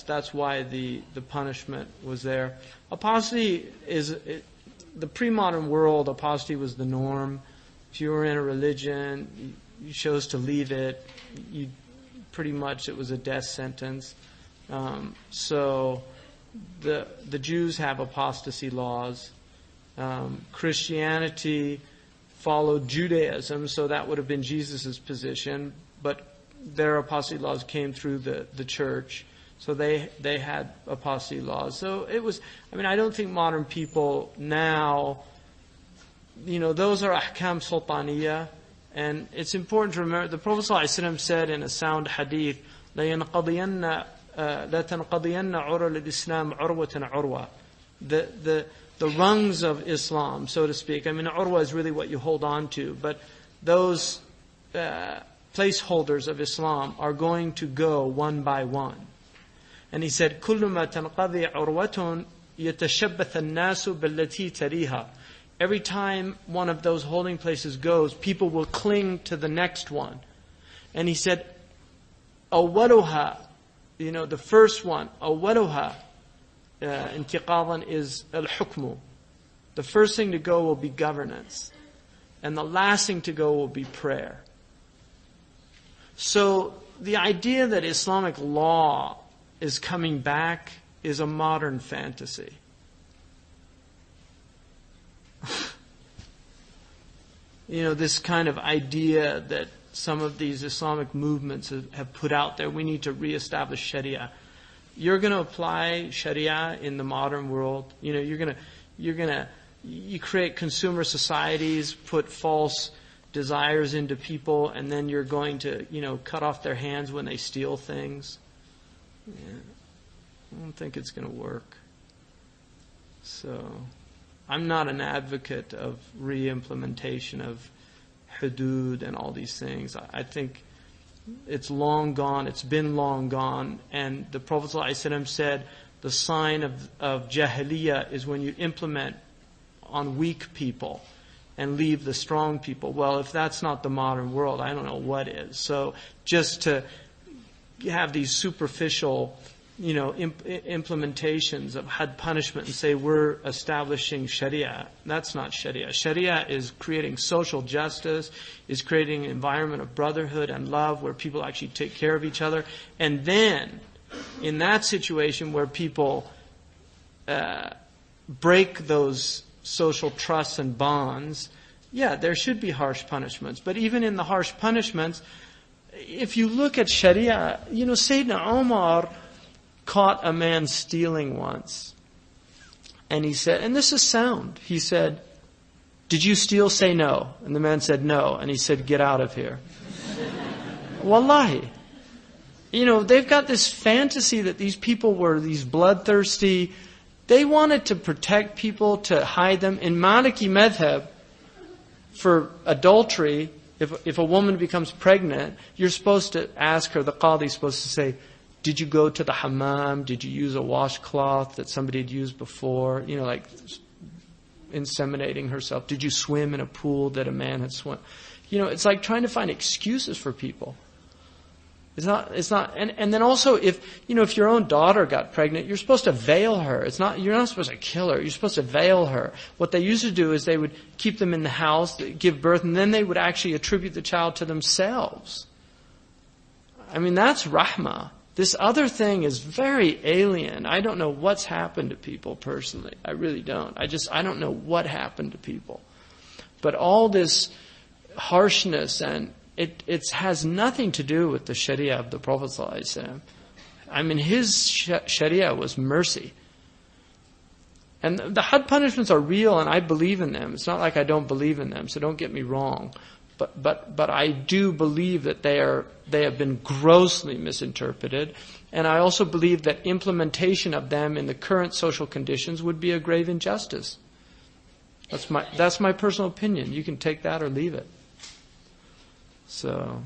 That's why the punishment was there. Apostasy the pre-modern world, apostasy was the norm. If you were in a religion, you chose to leave it, pretty much it was a death sentence. So the Jews have apostasy laws. Christianity followed Judaism, so that would have been Jesus' position, but their apostasy laws came through the church. So they had apostasy laws. So it was, I don't think modern people now, those are ahkam sultaniyah. And it's important to remember, the Prophet ﷺ said in a sound hadith, لَا تَنْقَضِيَنَّ عُرَى الْإِسْلَامِ عُرْوَةً عُرْوَةً. The rungs of Islam, so to speak. Urwa is really what you hold on to, but those placeholders of Islam are going to go one by one. And he said, كُلُّ مَا تَنْقَضِي عُرْوَةٌ يَتَشَبَّثَ النَّاسُ بَالَّتِي تَرِيهَا. Every time one of those holding places goes, people will cling to the next one. And he said, أَوَّلُهَا, the first one, أَوَّلُهَا, انتقاضا is al-hukmu. The first thing to go will be governance. And the last thing to go will be prayer. So the idea that Islamic law is coming back is a modern fantasy. This kind of idea that some of these Islamic movements have put out there, we need to reestablish Sharia. You're going to apply Sharia in the modern world. You create consumer societies, put false desires into people, and then you're going to, cut off their hands when they steal things. I don't think it's going to work. So, I'm not an advocate of re-implementation of hudud and all these things. I think it's long gone. It's been long gone. And the Prophet ﷺ said the sign of jahiliyyah is when you implement on weak people and leave the strong people. Well, if that's not the modern world, I don't know what is. So just to have these superficial implementations of had punishment and say we're establishing Sharia. That's not Sharia. Sharia is creating social justice, is creating an environment of brotherhood and love where people actually take care of each other. And then, in that situation where people break those social trusts and bonds, there should be harsh punishments. But even in the harsh punishments, if you look at Sharia, Sayyidina Umar caught a man stealing once. And he said, and this is sound, he said, "Did you steal? Say no." And the man said no. And he said, "Get out of here." Wallahi. They've got this fantasy that these people were these bloodthirsty. They wanted to protect people, to hide them. In Maliki madhab, for adultery, if a woman becomes pregnant, you're supposed to ask her, the qadi is supposed to say, "Did you go to the hammam? Did you use a washcloth that somebody had used before?" Like inseminating herself. "Did you swim in a pool that a man had swum?" It's like trying to find excuses for people. It's not, and then also if your own daughter got pregnant, you're supposed to veil her. You're not supposed to kill her. You're supposed to veil her. What they used to do is they would keep them in the house, give birth, and then they would actually attribute the child to themselves. That's rahmah. This other thing is very alien. I don't know what's happened to people personally. I really don't. I don't know what happened to people. But all this harshness, and it has nothing to do with the Sharia of the Prophet ﷺ. His Sharia was mercy. And the had punishments are real, and I believe in them. It's not like I don't believe in them, so don't get me wrong. But I do believe that they have been grossly misinterpreted, and I also believe that implementation of them in the current social conditions would be a grave injustice. That's my personal opinion. You can take that or leave it. So